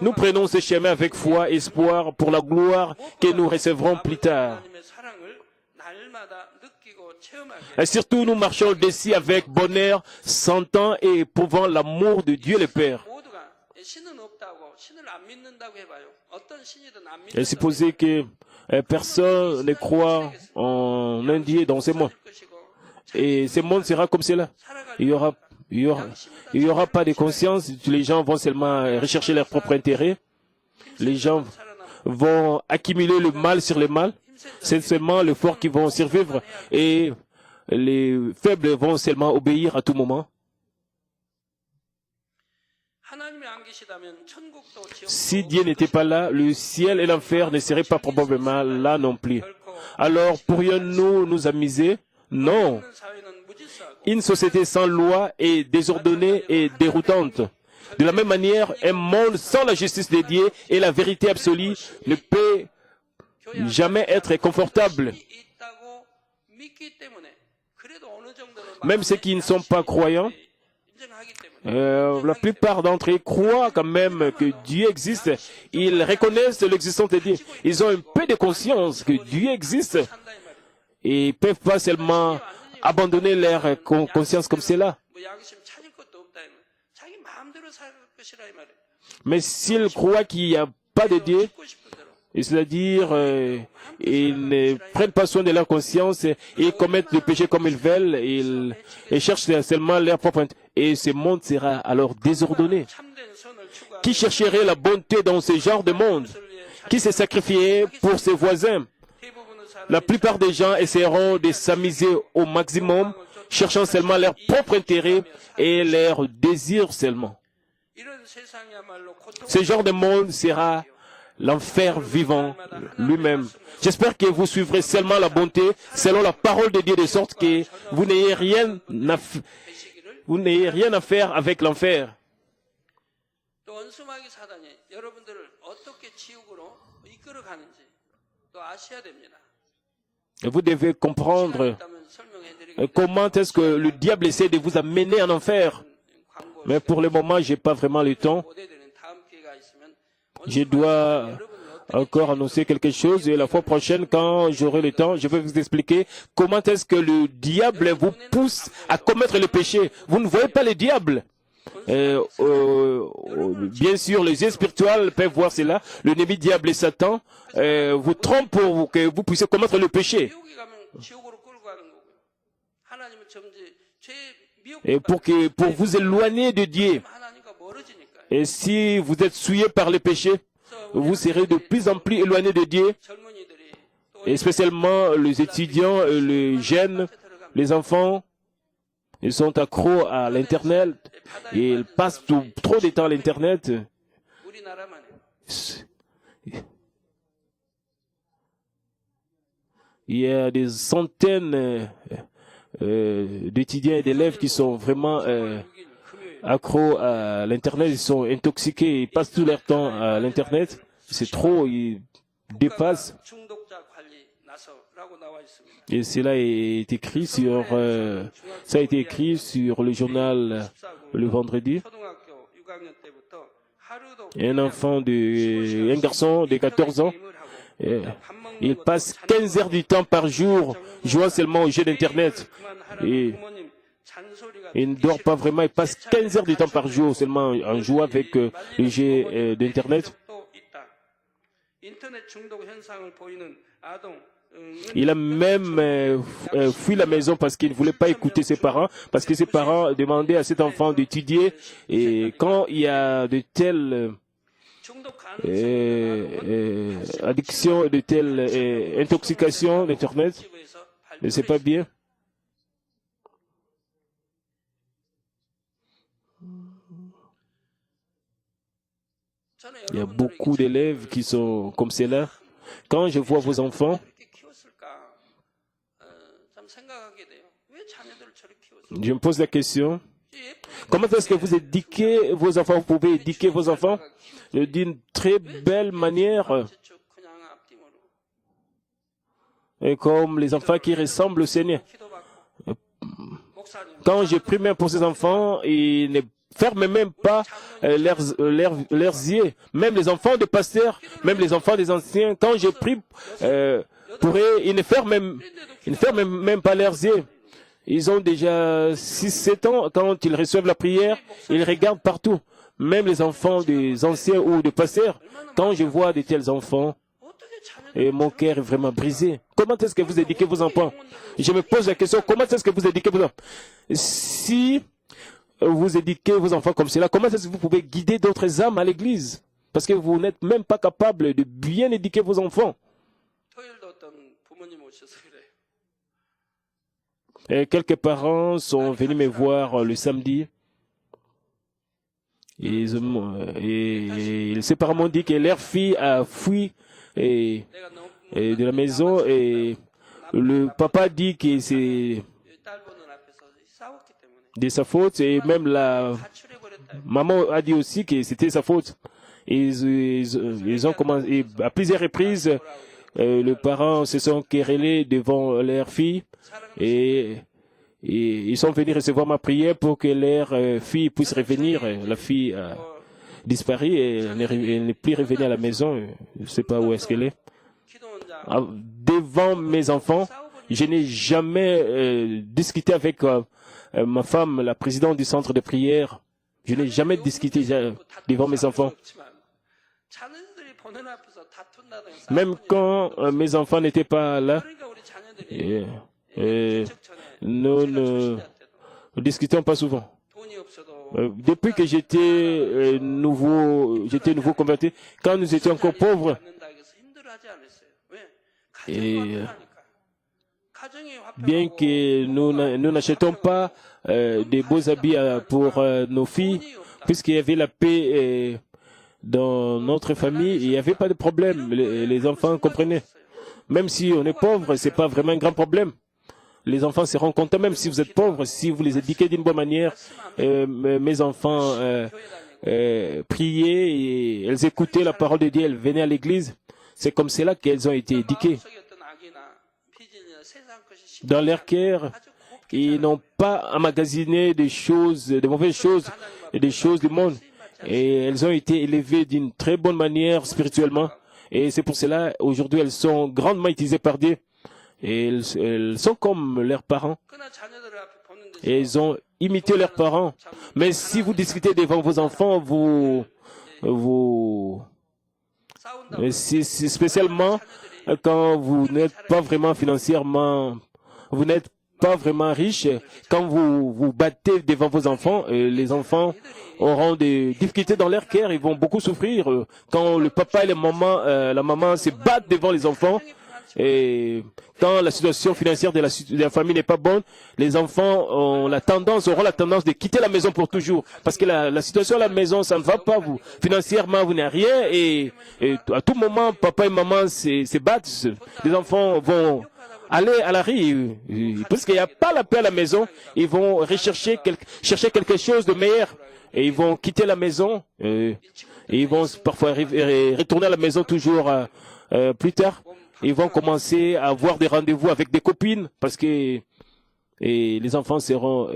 Nous prenons ce chemin avec foi et espoir pour la gloire que nous recevrons plus tard. Et surtout, nous marchons d'ici avec bonheur, sentant et éprouvant l'amour de Dieu le Père. Et supposez que personne ne croit en un Dieu dans ce monde. Et ce monde sera comme cela. Il y aura pas de conscience. Les gens vont seulement rechercher leur propre intérêt. Les gens vont accumuler le mal sur le mal. C'est seulement les forts qui vont survivre et les faibles vont seulement obéir à tout moment. Si Dieu n'était pas là, le ciel et l'enfer ne seraient pas probablement là non plus. Alors, pourrions-nous nous amuser? Non. Une société sans loi est désordonnée et déroutante. De la même manière, un monde sans la justice de Dieu et la vérité absolue ne peut jamais être confortable. Même ceux qui ne sont pas croyants, la plupart d'entre eux croient quand même que Dieu existe. Ils reconnaissent l'existence de Dieu. Ils ont un peu de conscience que Dieu existe. Et ils ne peuvent pas seulement abandonner leur conscience comme cela. Mais s'ils croient qu'il n'y a pas de Dieu, c'est-à-dire ils ne prennent pas soin de leur conscience, ils commettent le péché comme ils veulent, ils cherchent seulement leur propre... Et ce monde sera alors désordonné. Qui chercherait la bonté dans ce genre de monde? Qui se sacrifierait pour ses voisins? La plupart des gens essaieront de s'amuser au maximum, cherchant seulement leur propre intérêt et leur désir seulement. Ce genre de monde sera l'enfer vivant lui-même. J'espère que vous suivrez seulement la bonté selon la parole de Dieu, de sorte que vous n'ayez rien à faire avec l'enfer. Vous devez comprendre comment est-ce que le diable essaie de vous amener en enfer. Mais pour le moment, je n'ai pas vraiment le temps. Je dois encore annoncer quelque chose et la fois prochaine, quand j'aurai le temps, je vais vous expliquer comment est-ce que le diable vous pousse à commettre le péché. Vous ne voyez pas le diable. Bien sûr, les yeux spirituels peuvent voir cela. Le ennemi diable et Satan vous trompent pour que vous puissiez commettre le péché. Et pour vous éloigner de Dieu. Et si vous êtes souillé par le péché, vous serez de plus en plus éloigné de Dieu. Et spécialement les étudiants, les jeunes, les enfants, ils sont accros à l'Internet. Et ils passent trop de temps à l'Internet. Il y a des centaines d'étudiants et d'élèves qui sont vraiment accros à l'Internet, ils sont intoxiqués, ils passent tout leur temps à l'Internet. C'est trop, ils dépassent. Et cela est écrit sur, ça a été écrit sur le journal le vendredi. Un garçon de 14 ans, il passe 15 heures du temps par jour jouant seulement aux jeux d'Internet. Et il ne dort pas vraiment, il passe 15 heures du temps par jour seulement en jouant avec les jeux d'Internet. Il a même fui la maison parce qu'il ne voulait pas écouter ses parents, parce que ses parents demandaient à cet enfant d'étudier. Et quand il y a de telles addictions, de telles intoxications d'Internet, c'est pas bien. Il y a beaucoup d'élèves qui sont comme cela. Quand je vois vos enfants, je me pose la question, comment est-ce que vous éduquez vos enfants? Vous pouvez éduquer vos enfants d'une très belle manière, et comme les enfants qui ressemblent au Seigneur. Quand je prie même pour ces enfants, ils ne ferment même pas leurs yeux. Même les enfants de pasteurs, même les enfants des anciens, quand je prie pour eux, ils ne ferment même pas leurs yeux. Ils ont déjà 6-7 ans. Quand ils reçoivent la prière, ils regardent partout. Même les enfants des anciens ou des pasteurs, quand je vois de tels enfants, et mon cœur est vraiment brisé. Comment est-ce que vous éduquez vos enfants? Je me pose la question, comment est-ce que vous éduquez vos enfants? Si vous éduquez vos enfants comme cela, comment est-ce que vous pouvez guider d'autres âmes à l'église? Parce que vous n'êtes même pas capable de bien éduquer vos enfants. Et quelques parents sont venus me voir le samedi. Et ces parents m'ont dit que leur fille a fui de la maison et le papa dit que c'est de sa faute et même la maman a dit aussi que c'était sa faute. Ils ont commencé, à plusieurs reprises, les parents se sont querellés devant leur fille et ils sont venus recevoir ma prière pour que leur fille puisse revenir. La fille a disparu et elle n'est plus revenue à la maison. Je ne sais pas où est-ce qu'elle est. Devant mes enfants, je n'ai jamais discuté avec ma femme, la présidente du centre de prière. Je n'ai jamais discuté devant mes enfants. Même quand mes enfants n'étaient pas là, nous ne discutons pas souvent. Depuis que j'étais nouveau converti, quand nous étions encore pauvres, et bien que nous n'achetons pas des beaux habits pour nos filles, puisqu'il y avait la paix dans notre famille, il n'y avait pas de problème. Les enfants comprenaient. Même si on est pauvre, ce n'est pas vraiment un grand problème. Les enfants seront contents, même si vous êtes pauvres, si vous les éduquez d'une bonne manière. Mes enfants priaient et elles écoutaient la parole de Dieu, elles venaient à l'église. C'est comme cela qu'elles ont été éduquées. Dans leur cœur, ils n'ont pas emmagasiné des mauvaises choses et des choses du monde. Et elles ont été élevées d'une très bonne manière spirituellement. Et c'est pour cela, aujourd'hui, elles sont grandement utilisées par Dieu. Et elles sont comme leurs parents. Et elles ont imité leurs parents. Mais si vous discutez devant vos enfants, spécialement quand vous n'êtes pas vraiment financièrement, vous n'êtes pas vraiment riche, quand vous vous battez devant vos enfants, les enfants auront des difficultés dans leur cœur, ils vont beaucoup souffrir. Quand le papa et la maman se battent devant les enfants, et quand la situation financière de la famille n'est pas bonne, les enfants auront la tendance de quitter la maison pour toujours. Parce que la situation à la maison, ça ne va pas. Financièrement, vous n'avez rien. Et à tout moment, papa et maman se battent. Les enfants vont aller à la rue. Puisqu'il n'y a pas la paix à la maison, ils vont chercher quelque chose de meilleur. Et ils vont quitter la maison. Et ils vont parfois retourner à la maison toujours plus tard. Ils vont commencer à avoir des rendez-vous avec des copines parce que les enfants seront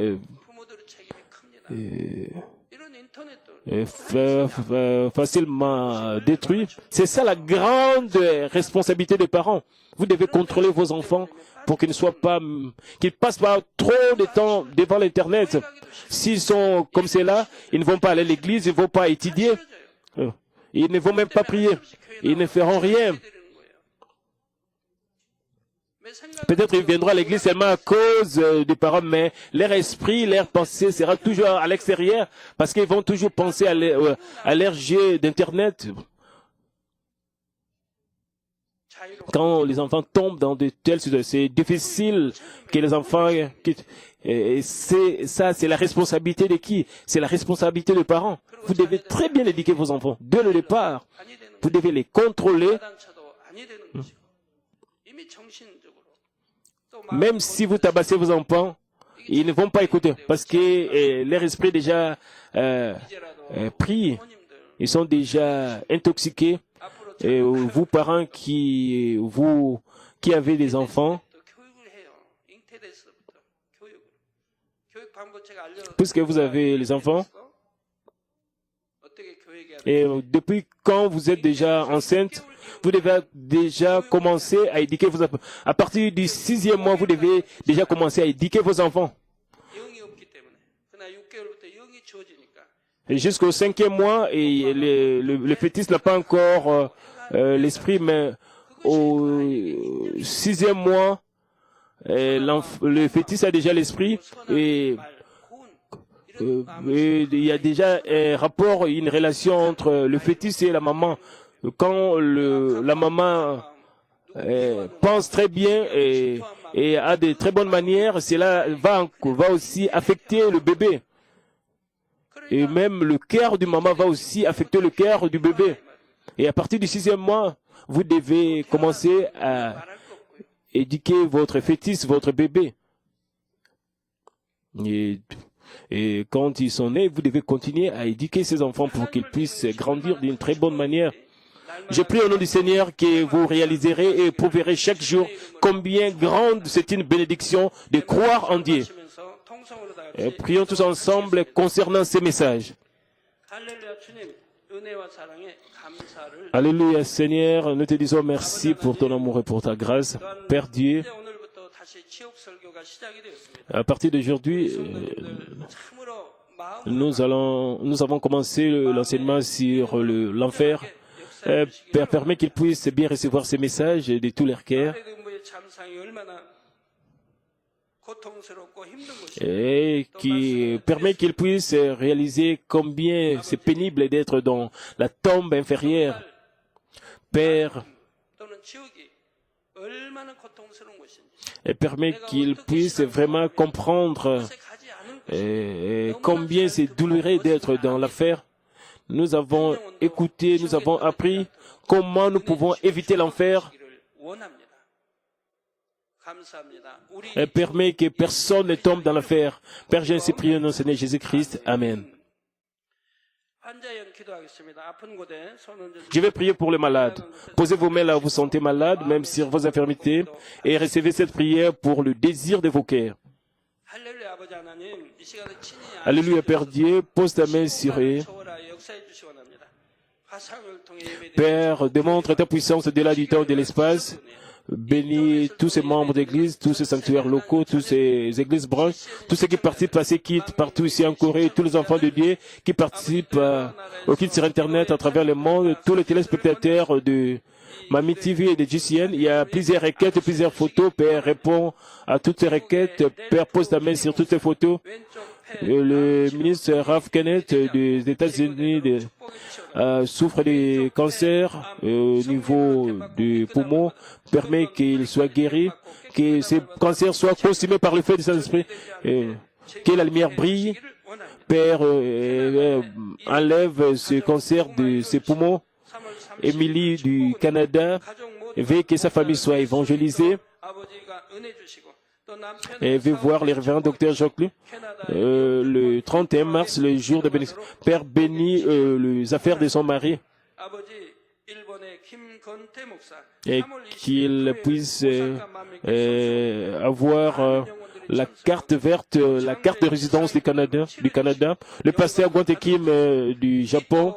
facilement détruits. C'est ça la grande responsabilité des parents. Vous devez contrôler vos enfants pour qu'ils passent pas trop de temps devant l'Internet. S'ils sont comme cela, ils ne vont pas aller à l'église, ils ne vont pas étudier, ils ne vont même pas prier, ils ne feront rien. Peut-être ils viendront à l'église seulement à cause des parents, mais leur esprit, leur pensée sera toujours à l'extérieur parce qu'ils vont toujours penser à leur jeu d'Internet. Quand les enfants tombent dans de telles situations, c'est difficile que les enfants quittent. Et c'est la responsabilité de qui? C'est la responsabilité des parents. Vous devez très bien éduquer vos enfants dès le départ. Vous devez les contrôler. Même si vous tabassez vos enfants, ils ne vont pas écouter parce que leur esprit est déjà pris. Ils sont déjà intoxiqués. Et vous, parents qui avez des enfants, puisque vous avez les enfants, et depuis quand vous êtes déjà enceinte, vous devez déjà commencer à éduquer vos enfants. À partir du 6e mois, vous devez déjà commencer à éduquer vos enfants. Et jusqu'au 5e mois, et le fœtus n'a pas encore l'esprit, mais au 6e mois, le fœtus a déjà l'esprit et il y a déjà un rapport, une relation entre le fœtus et la maman. Quand la maman pense très bien et a de très bonnes manières, cela va aussi affecter le bébé. Et même le cœur du maman va aussi affecter le cœur du bébé. Et à partir du 6e mois, vous devez commencer à éduquer votre fœtus, votre bébé. Et quand ils sont nés, vous devez continuer à éduquer ces enfants pour qu'ils puissent grandir d'une très bonne manière. Je prie au nom du Seigneur que vous réaliserez et éprouverez chaque jour combien grande c'est une bénédiction de croire en Dieu. Et prions tous ensemble concernant ces messages. Alléluia Seigneur, nous te disons merci pour ton amour et pour ta grâce. Père Dieu, à partir d'aujourd'hui, nous avons commencé l'enseignement sur l'enfer. Père, permet qu'ils puissent bien recevoir ces messages de tous leurs cœurs. Et qui permet qu'ils puissent réaliser combien c'est pénible d'être dans la tombe inférieure. Père, et permet qu'ils puissent vraiment comprendre combien c'est douloureux d'être dans l'enfer. Nous avons écouté, nous avons appris comment nous pouvons éviter l'enfer. Et permet que personne ne tombe dans l'enfer. Père, j'ai ainsi prié au nom du Seigneur Jésus-Christ. Amen. Je vais prier pour les malades. Posez vos mains là où vous sentez malade, même sur vos infirmités, et recevez cette prière pour le désir de vos cœurs. Alléluia, Père Dieu, pose ta main sur eux. Père, démontre ta puissance au-delà du temps et de l'espace. Bénis tous ces membres d'église, tous ces sanctuaires locaux, tous ces églises branches, tous ceux qui participent à ces kits partout ici en Corée, tous les enfants de Dieu qui participent aux kits sur Internet à travers le monde, tous les téléspectateurs de Mami TV et de GCN. Il y a plusieurs requêtes, plusieurs photos. Père, réponds à toutes ces requêtes. Père, pose ta main sur toutes ces photos. Le ministre Ralph Kenneth des États-Unis souffre de cancer au niveau du poumon, permet qu'il soit guéri, que ce cancer soit consumé par le feu du Saint-Esprit, que la lumière brille. Père, enlève ce cancer de ses poumons. Émilie du Canada veut que sa famille soit évangélisée. Et veut voir les révérends docteur Jacques-Luc le 31 mars, le jour de bénédiction. Père, bénit les affaires de son mari et qu'il puisse avoir la carte verte, la carte de résidence du Canada. Le pasteur Gwantekim du Japon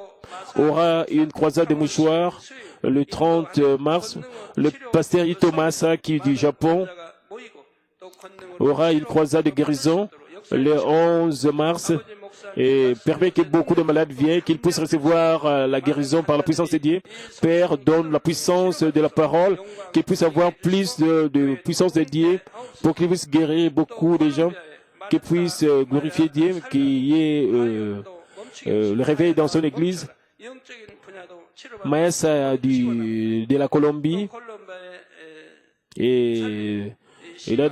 aura une croisade de mouchoirs le 30 mars. Le pasteur Ito Masaki du Japon aura une croisade de guérison le 11 mars. et permet que beaucoup de malades viennent, qu'ils puissent recevoir la guérison par la puissance de Dieu. Père, donne la puissance de la parole, qu'ils puissent avoir plus de puissance de Dieu pour qu'ils puissent guérir beaucoup de gens, qu'ils puissent glorifier Dieu, qu'il y ait le réveil dans son église. Maïssa de la Colombie, et il a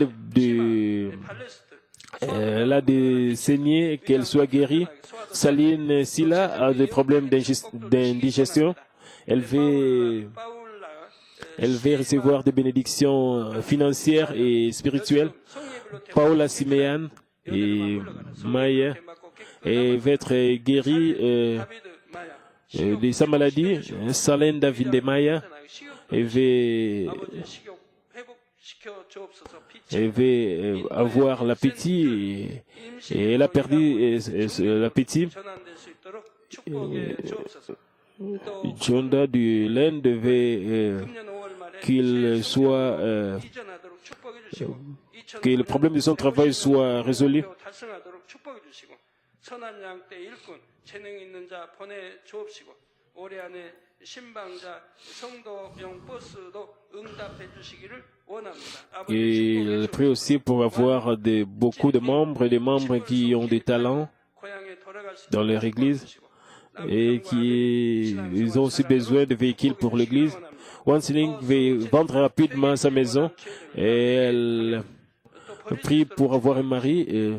des saignées, qu'elle soit guérie. Saline Silla a des problèmes d'indigestion. Elle veut recevoir des bénédictions financières et spirituelles. Paola Simean et Maya va être guérie de sa maladie. Salène David de Maya elle veut avoir l'appétit et elle a perdu l'appétit. Jonda du l'Inde veut qu'il soit que le problème de son travail soit résolu. Et il prie aussi pour avoir beaucoup de membres, des membres qui ont des talents dans leur église et ils ont aussi besoin de véhicules pour l'église. Wanseling veut vendre rapidement sa maison et elle prie pour avoir un mari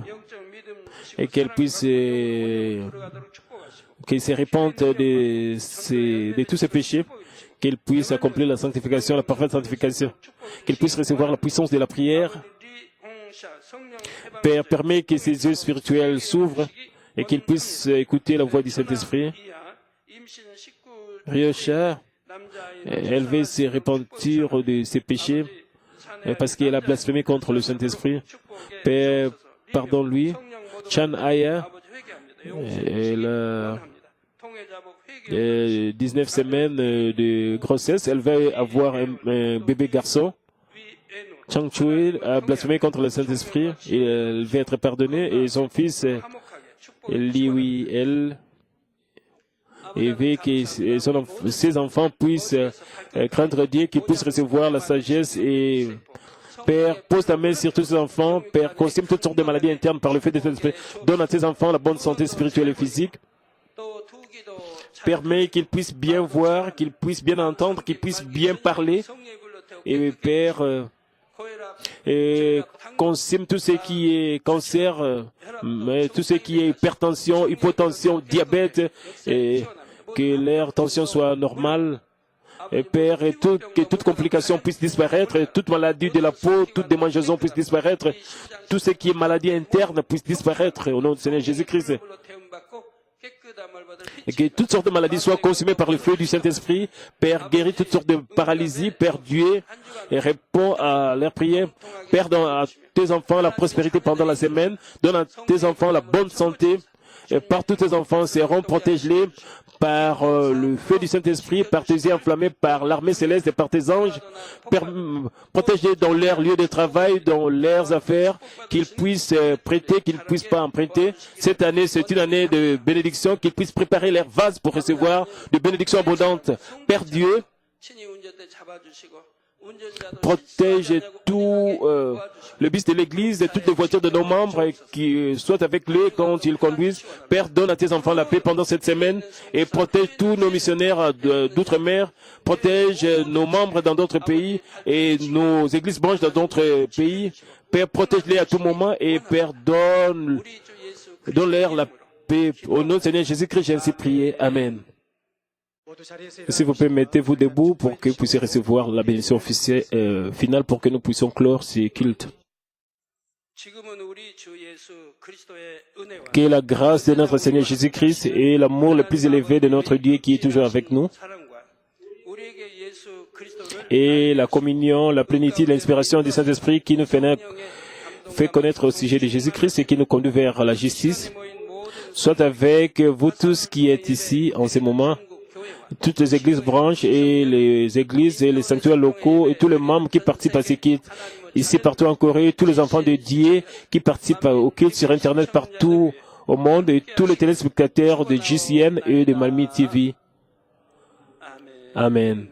et qu'elle puisse qu'il se répande de tous ses péchés, qu'il puisse accomplir la sanctification, la parfaite sanctification, qu'il puisse recevoir la puissance de la prière. Père, permet que ses yeux spirituels s'ouvrent et qu'il puisse écouter la voix du Saint-Esprit. Ryosha, elle veut se repentir de ses péchés parce qu'elle a blasphémé contre le Saint-Esprit. Père, pardonne-lui. Chan Aya, elle a 19 semaines de grossesse, elle va avoir un bébé garçon. Chang Chui a blasphémé contre le Saint-Esprit et elle va être pardonnée. Et son fils, Liwi, et veut que ses enfants puissent craindre Dieu, qu'ils puissent recevoir la sagesse. Et Père, pose ta main sur tous ces enfants. Père, consume toutes sortes de maladies internes par le fait de Saint-Esprit. Donne à tes enfants la bonne santé spirituelle et physique. Permet qu'ils puissent bien voir, qu'ils puissent bien entendre, qu'ils puissent bien parler. Et Père, consume tout ce qui est cancer, tout ce qui est hypertension, hypotension, diabète, et que leur tension soit normale. Et Père, que toute complication puisse disparaître, toute maladie de la peau, toute démangeaison puisse disparaître, tout ce qui est maladie interne puisse disparaître au nom du Seigneur Jésus-Christ. Et que toutes sortes de maladies soient consumées par le feu du Saint-Esprit. Père, guéris toutes sortes de paralysies. Père, Dieu, et réponds à leurs prières. Père, donne à tes enfants la prospérité pendant la semaine. Donne à tes enfants la bonne santé. Et par tous tes enfants seront, protège-les par le feu du Saint-Esprit, par tes yeux enflammés, par l'armée céleste et par tes anges. Protège-les dans leur lieu de travail, dans leurs affaires, qu'ils puissent prêter, qu'ils ne puissent pas emprunter. Cette année, c'est une année de bénédiction, qu'ils puissent préparer leurs vases pour recevoir de bénédictions abondantes. Père Dieu, protège tout le bus de l'Église et toutes les voitures de nos membres qui soient avec lui quand ils conduisent. Père, donne à tes enfants la paix pendant cette semaine et protège tous nos missionnaires d'outre-mer. Protège nos membres dans d'autres pays et nos églises branches dans d'autres pays. Père, protège-les à tout moment et Père, donne-leur la paix. Au nom du Seigneur Jésus-Christ, j'ai ainsi prié. Amen. S'il vous plaît, mettez-vous debout pour que vous puissiez recevoir la bénédiction officielle finale pour que nous puissions clore ces cultes. Que la grâce de notre Seigneur Jésus-Christ et l'amour le plus élevé de notre Dieu qui est toujours avec nous et la communion, la plénitude, l'inspiration du Saint-Esprit qui nous fait connaître au sujet de Jésus-Christ et qui nous conduit vers la justice, soit avec vous tous qui êtes ici en ce moment, toutes les églises branches et les églises et les sanctuaires locaux et tous les membres qui participent à ces cultes ici partout en Corée, tous les enfants de Dieu qui participent au culte sur Internet partout au monde et tous les téléspectateurs de GCN et de Malmi TV. Amen.